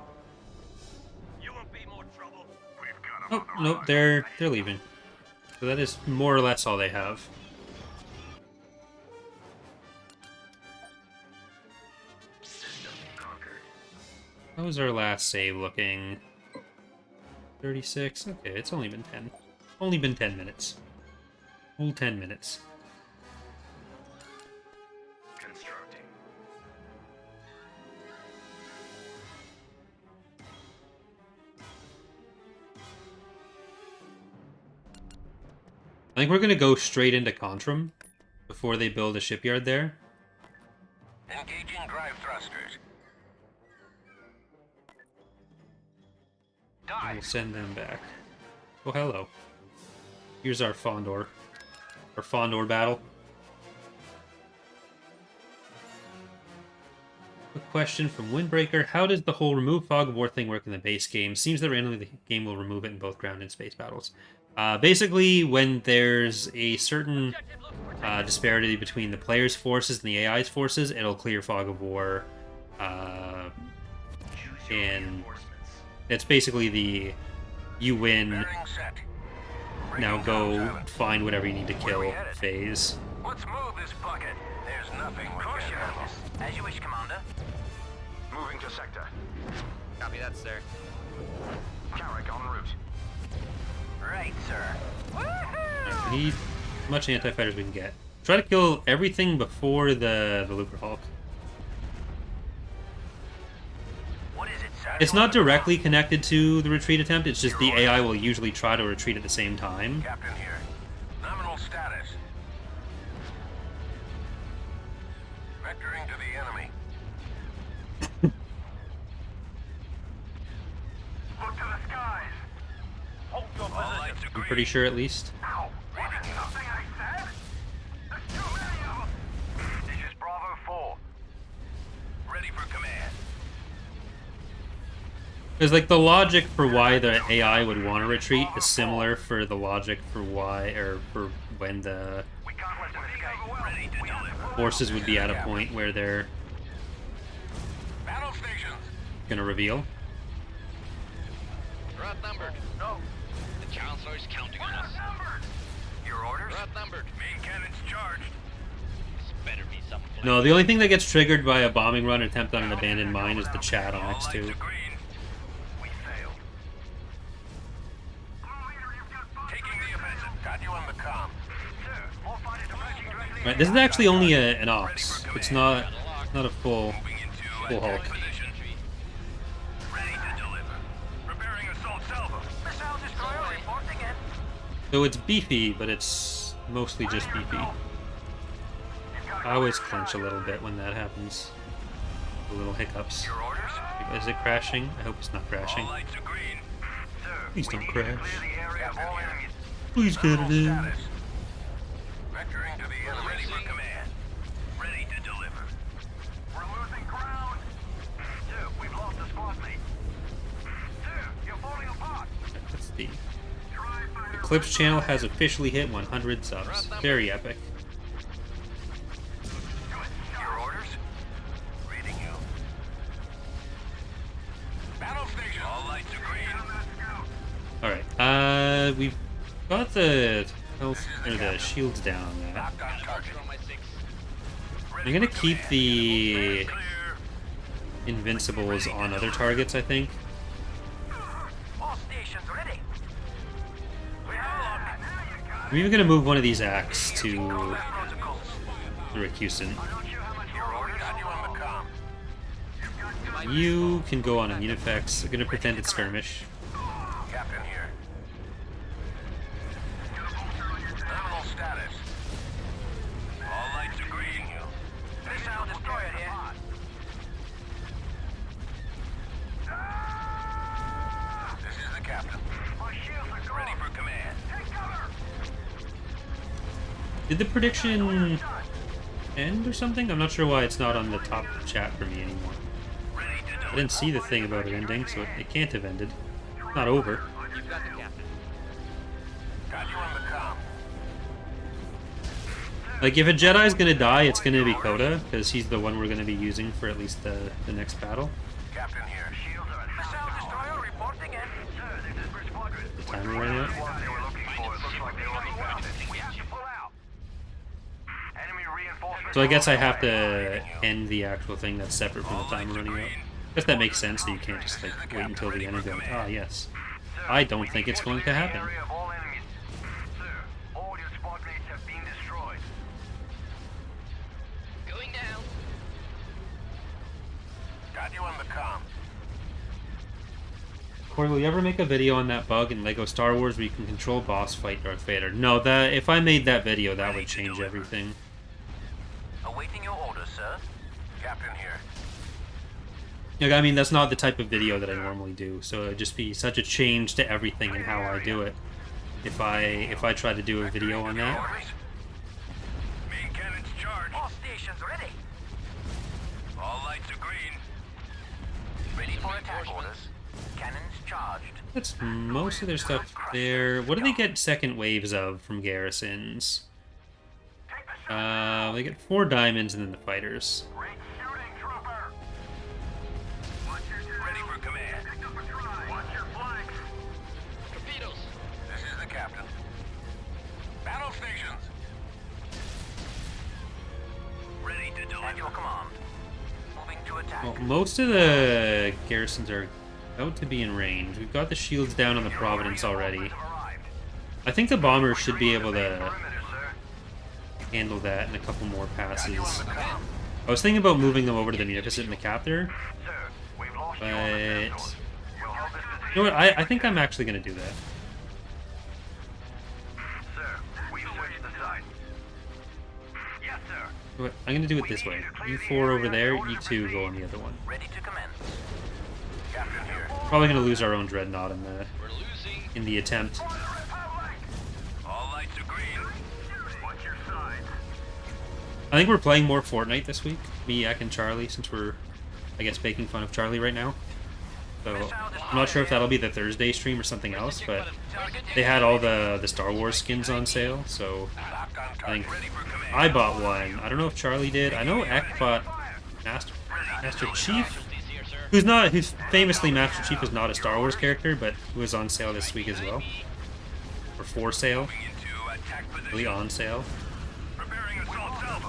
You won't be more trouble. We've got Oh, nope, they're leaving. So that is more or less all they have. System conquered. How was our last save looking? 36? Okay, it's only been 10. Only been 10 minutes. Full 10 minutes. Constructing. I think we're gonna go straight into Contrum before they build a shipyard there. Engaging drive thrusters. And we'll send them back. Oh, hello. Here's our Fondor. Our Fondor battle. A question from Windbreaker. How does the whole remove fog of war thing work in the base game? Seems that randomly the game will remove it in both ground and space battles. Basically, when there's a certain disparity between the player's forces and the AI's forces, it'll clear fog of war. And it's basically the you win, now go find whatever you need to kill phase. Let's move this bucket. There's nothing we can handle. As you wish, Commander. Moving to sector. Copy that, sir. Carrick en route. Right, sir. Alright, we need as much anti-fighter as we can get. Try to kill everything before the Looper Hulk. What is it, sir? It's not directly connected to the retreat attempt, it's just the AI will usually try to retreat at the same time. Captain here. Nominal status. Vectoring to the enemy. Look to the skies. Hold your position. All lights are I'm pretty sure, at least. Ow! Reading something I said? There's too many of them! This is Bravo 4. Ready for command. Because, like, the logic for why the AI would want to retreat is similar for the logic for why, or for when the We can't let them escape. Ready to deliver. forces would be at a point where they're Battle stations. gonna reveal. We're outnumbered. No. The Chancellor is counting on us. Outnumbered. Your orders? We're outnumbered. Main cannons charged. This better be some plan. No, the only thing that gets triggered by a bombing run attempt on an abandoned mine is the chat on All lights X2. are green. We failed. Taking the offensive. Got you on the comm. Sir, more fighters approaching directly. Right, this is actually only an Ox. It's not a full Moving into full Hulk. attack position. Ready to deliver. Preparing assault salvo. Missile destroyer reporting in. So it's beefy, but it's mostly just beefy. I always clench a little bit when that happens. The little hiccups. Your orders? Is it crashing? I hope it's not crashing. All lights are green. Sir, Please we don't need to crash. clear the area of all enemies. Please get it in. Status. Vectoring to the enemy. Ready for command. Ready to deliver. We're losing ground. Sir, we've lost a squad mate. Sir, you're falling apart. That's the Eclipse channel has officially hit 100 subs. Very epic. Your orders? Reading you. Battle station. All lights are green. Alright, we've got the health, or the shields down on that. Locked on target. On my 6. I'm gonna keep the Clear. invincibles on other targets, I think. All stations ready. We have I'm even gonna move one of these acts to protocols. the Rakusin. Your orders? Got you on the comm. You can go on immune effects. I'm gonna pretend it's skirmish. Captain here. Nominal status. All lights are green. Missile destroyer here. This is the captain. My shields are gone. Ready for command. Take cover. Did the prediction end or something? I'm not sure why it's not on the top chat for me anymore. Ready to I deliver. didn't see the thing about it ending, so it can't have ended. It's not over. You've got the captain. Got you on the comm. Like, if a Jedi's gonna die, it's gonna be Kota, because he's the one we're gonna be using for at least the next battle. Captain here. Shields are at missile destroyer reporting in. Sir, this is Bridge Squadron. The timer ran out. What they were looking for, it looks like they already found it. We have to pull out. Enemy reinforcements. So I guess I have to end the actual thing that's separate from the timer running out. I guess that makes sense that you can't just, like, wait until the end and go, ah, yes. I don't think it's going to happen. Area of all enemies. Sir, all your squad mates have been destroyed. Going down. Got you on the comm. Corey, will you ever make a video on that bug in LEGO Star Wars where you can control boss fight Darth Vader? No, that if I made that video, that would change everything. Awaiting your orders, sir. Captain here. Like, I mean, that's not the type of video that I normally do, so it'd just be such a change to everything and how I do it if I try to do a video on that. Orders? Main cannons charged. All stations ready. All lights are green. Ready for attack orders. Cannons charged. That's most of their stuff there. What do they get second waves of from garrisons? They get 4 diamonds and then the fighters. Great shooting, trooper. Ready for command. Watch your flanks. Torpedoes. This is the captain. Battle stations. Ready to deliver. At your command. Moving to attack. Well, most of the garrisons are out to be in range. We've got the shields down on the Providence already. I think the bombers should be able to handle that in a couple more passes. I was thinking about moving them over to the Munificent and the Captor, but you know what? I think I'm actually going to do that. What? I'm going to do it this way. You 4 over there, you 2 go on the other one. Ready to commence. Captain here. Probably going to lose our own Dreadnought We're losing. in the attempt. I think we're playing more Fortnite this week. Me, Ek, and Charlie, since we're, I guess, making fun of Charlie right now. So I'm not sure if that'll be the Thursday stream or something else, but they had all the Star Wars skins on sale, so I think I bought one. I don't know if Charlie did. I know Ek bought Master Chief, who's famously Master Chief is not a Star Wars character, but who was on sale this week as well, or for sale, really on sale. Preparing assault salvo.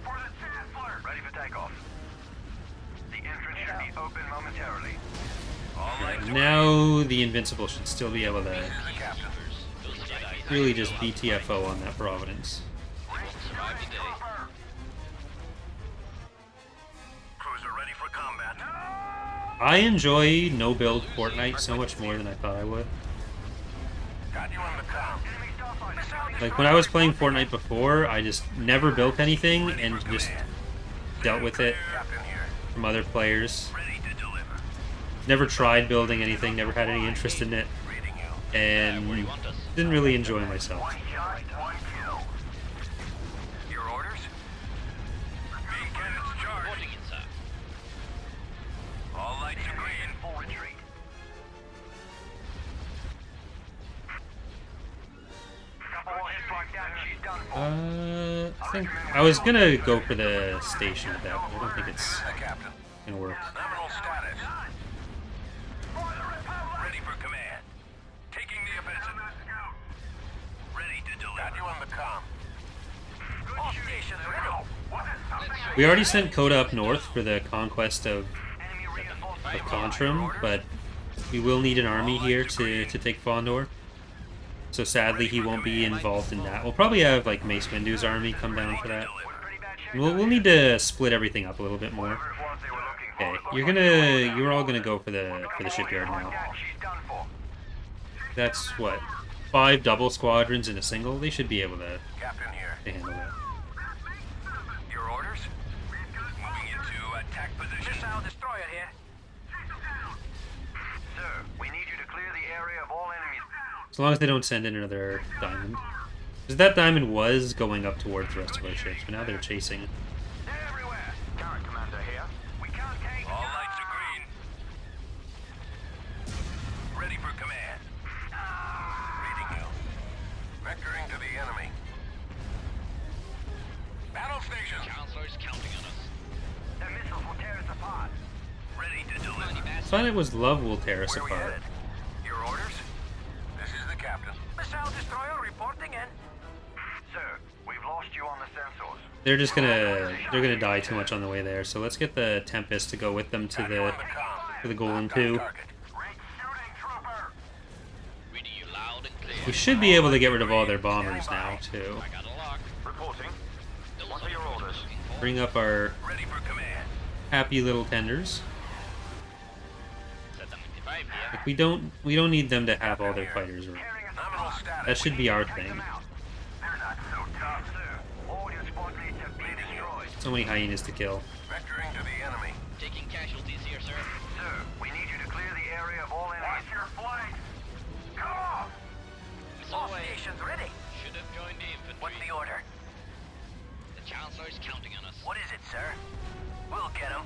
For the Chancellor. Ready for takeoff. The entrance should be open momentarily. All right. Now the Invincible should still be able to The captain. really just BTFO on that Providence. Survive the day. Cruiser ready for combat. I enjoy no-build Fortnite so much more than I thought I would. Got you on the com. Enemy starfighter. Like, when I was playing Fortnite before, I just never built anything and just dealt with it Captain here. from other players. Ready to deliver. Never tried building anything, never had any interest in it, Reading you. and Where do you want us? didn't really enjoy myself. One shot, one kill. Your orders? Main cannons charged. Reporting in, sir. All lights are green. Full retreat. Couple more hits like that and she's done for. I think I was gonna go for the station at that, but I don't think it's The captain. gonna work. Nominal status. Ready for command. Taking the offensive. Ready to deliver. Got you on the comm. All stations ready. We already sent Kota up north for the conquest of Enemy reinforcements. Contrim, but we will need an army here to take Fondor. So sadly, he won't be involved in that. We'll probably have like Mace Windu's army come down for that. And we'll need to split everything up a little bit more. Okay, you're all gonna go for the shipyard now. She's done for. That's what, 5 double squadrons in a single. They should be able to Captain here. handle that. Your orders? Moving into attack position. Missile destroyer here. Sir, we need you to clear the area of all enemies. As long as they don't send in another diamond. Because that diamond was going up towards the rest of our ships, but now they're chasing. They're everywhere. Current commander here. We can't take. All lights are green. Ready for command. Reading you. Vectoring to the enemy. Battle stations. Chancellor's counting on us. Their missiles will tear us apart. Ready to deliver. I thought it was love will tear us Where we apart. headed? Your orders? This is the captain. Missile destroyer reporting in. Sir, we've lost you on the sensors. They're gonna die too much on the way there. So let's get the Tempest to go with them to the Golem 2. Great shooting, trooper. Reading you loud and clear. We should be able to get rid of all their bombers now too. I got a lock. Reporting. Those What are are your orders? looking for. Bring up our Ready for command. happy little tenders. Set them 55 here. Like, we don't need them to have all their fighters around. Carrying us nominal status. That should be our thing. They're not so tough, sir. All your squad mates have been destroyed. So many hyenas to kill. Vectoring to the enemy. Taking casualties here, sir. Sir, we need you to clear the area of all enemies. Watch your flank. Come on. Missile away. stations ready. Should have joined the infantry. What's the order? The Chancellor's counting on us. What is it, sir? We'll get him.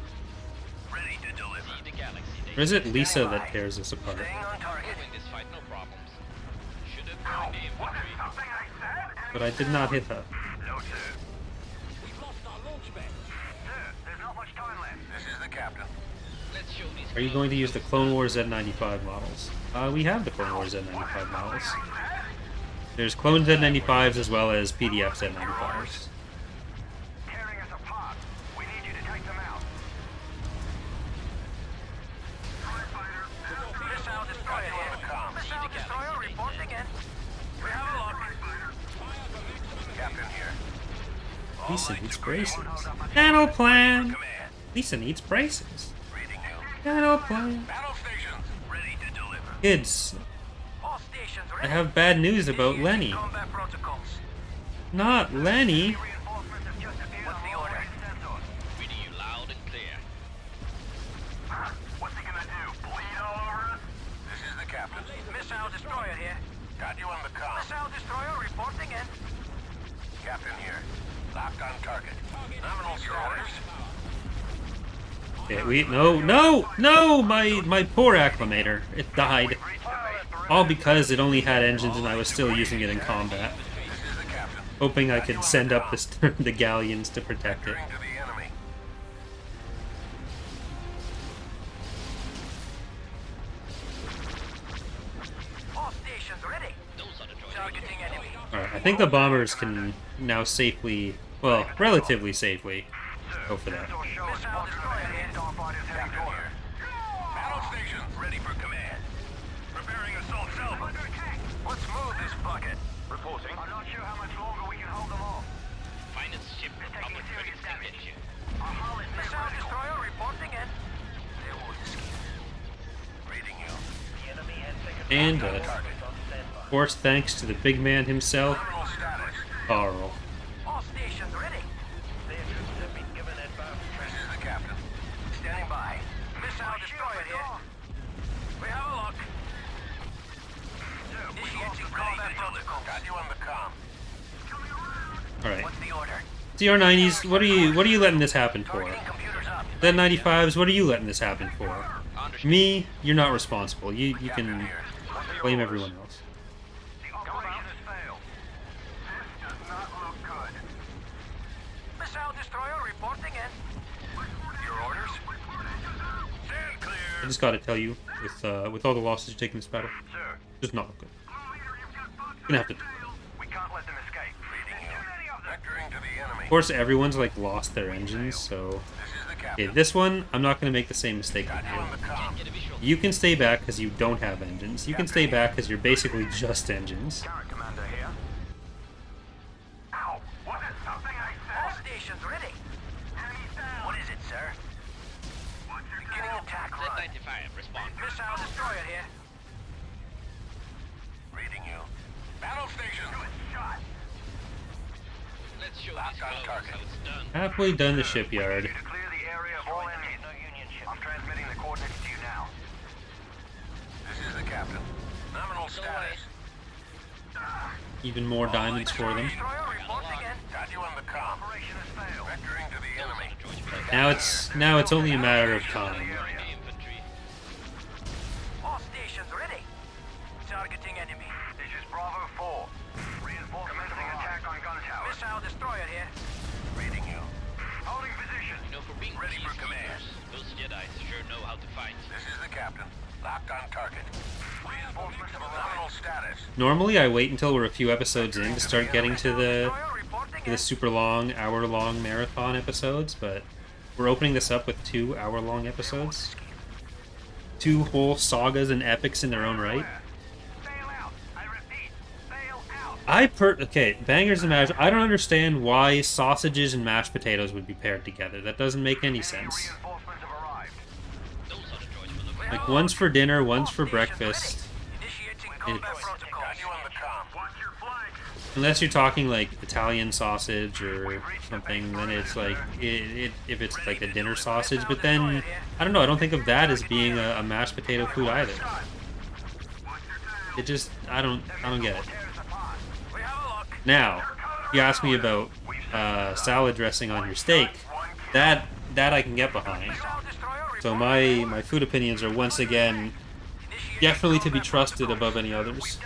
Ready to deliver. See the galaxy. Or is it Lisa that tears us apart? Staying on target. Moving this fight, no problems. Should have joined the infantry. Something I said? But I did not hit her. No, sir. We've lost our launch bed. Sir, there's not much time left. This is the captain. Let's show these. Are you going to use the Clone Wars Z95 models? We have the Clone Wars Z95 models. There's Clone Z95s as well as PDF Z95s. Tearing us apart. We need you to take them out. Missile destroyer here. Missile destroyer reporting in. We have a lock. Captain here. Lisa needs braces. Battle plan! Command. Lisa needs braces. Reading you. Battle plan. Battle stations ready to deliver. Kids, All stations I ready. have bad news about Lenny. Combat protocols. Not Lenny. Reinforcements have just appeared. What's the order? Reading you loud and clear. What's he gonna do? Bleed all over us? This is the captain. Missile destroyer here. Got you on the comm. Missile destroyer reporting in. Captain here. Nominal status. Okay, no! My poor acclimator. It died. All because it only had engines and I was still using it in combat. Hoping I could send up the galleons to protect it. To the enemy. All stations ready. Those are the droids. Targeting enemy. Alright, I think the bombers can now safely, well, relatively safely, go for that. Missile destroyer here. Starfighters heading toward her. Battle stations ready for command. Preparing assault salvo. Let's move this bucket. Reporting. I'm not sure how much longer we can hold them off. Finest ship taking Republic serious ready damage. signature. Our hull is missile destroyer reporting in. They will escape. Reading you. The enemy has taken And, of course, thanks to the big man himself, terminal status. Carl. All stations ready. Their troops have been given advance training. This is the captain. Standing by. Missile destroyer here. We have a look. Initiating combat protocol. Got you on the comm. Alright. What's the order? CR90s, what are you letting this happen for? Targeting computers up. Then 95s, what are you letting this happen for? Me, you're not responsible. You can blame everyone else. The operation has failed. This does not look good. Missile destroyer reporting in. Your orders? Stand clear. I just gotta tell you, with all the losses you take in this battle, Sir, does not look good. Gonna have to. we can't let them escape. Reading you. Vectoring to the enemy. Of course, everyone's like lost their engines, so This is the okay, captain. this one I'm not gonna make the same mistake you Got you on the did. comm. Get a visual. You can stay back because you don't have engines. You can stay back because you're basically just engines. Current commander here. Ow! Was it something I said? All stations ready. Enemies down. What is it, sir? Beginning attack run. Z-95, respond. Missile destroyer here. Reading you. Battle station. Good shot. Let's show Lock these on clones target. how it's done. Halfway done the shipyard. You to clear the area of all enemies. No Union ship. I'm transmitting the coordinates to you now. This is the captain. Nominal status. Even more diamonds for them. Destroyer reporting in. Got you on the comm. Operation has failed. Vectoring to the enemy. Now it's only a matter of time. The infantry. All stations ready. Targeting enemy. This is Bravo 4. Reinforcements commencing attack on gun tower. Missile destroyer here. Reading you. Holding position. You know, for being Ready for peacekeepers, those Jedi sure know how to fight. This is the captain. Locked on target. Reinforcements of nominal status. Normally, I wait until we're a few episodes in to start getting to the Destroyer reporting the in. super long, hour-long marathon episodes, but we're opening this up with 2 hour-long episodes. 2 whole sagas and epics in their own right. Bail out. I repeat, bail out. Okay, bangers and mash. I don't understand why sausages and mashed potatoes would be paired together. That doesn't make any sense. Reinforcements have arrived. Those are the droids for the Like, one's for dinner, one's for breakfast. Initiating combat It's- protocol. Got you on the comm. Watch your flanks. Unless you're talking like Italian sausage or something, then it's like if it's like a dinner sausage. But then I don't know. I don't think of that as being a mashed potato food either. It just I don't get it. We have a look. Now, you ask me about salad dressing on your steak. That I can get behind. Missile destroyer So my food opinions are once again definitely to be trusted above any others.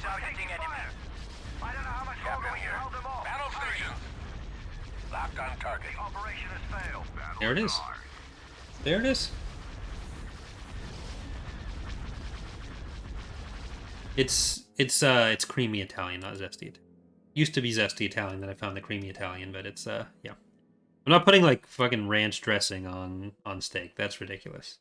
targeting enemy. I don't know how much longer we can hold them off. Battle stations. Locked on target. The operation has failed. There it is. There it is. It's creamy Italian, not zesty. Used to be zesty Italian, then I found the creamy Italian, but it's yeah. I'm not putting like fucking ranch dressing on steak. That's ridiculous.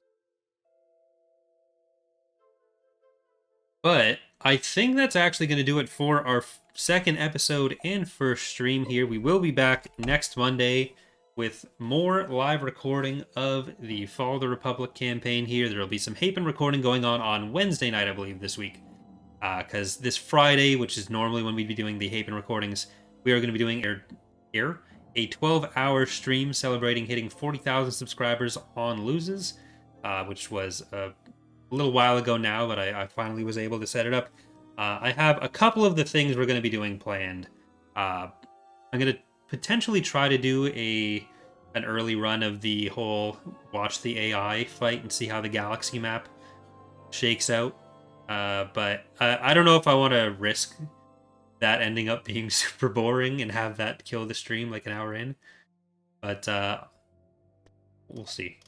But I think that's actually going to do it for our second episode and first stream here. We will be back next Monday with more live recording of the Fall of the Republic campaign here. There will be some Hapen recording going on Wednesday night, I believe, this week. Because this Friday, which is normally when we'd be doing the Hapen recordings, we are going to be doing a 12-hour stream celebrating hitting 40,000 subscribers on Loses, which was a little while ago now, but I finally was able to set it up. I have a couple of the things we're going to be doing planned. I'm going to potentially try to do an early run of the whole watch the AI fight and see how the galaxy map shakes out. But I don't know if I want to risk that ending up being super boring and have that kill the stream like an hour in. But we'll see.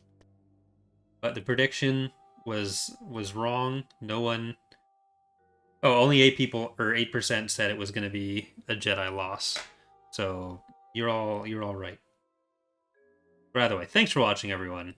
But the prediction was wrong. No one. Oh, only 8% said it was going to be a Jedi loss. So you're all right. By the way, thanks for watching, everyone.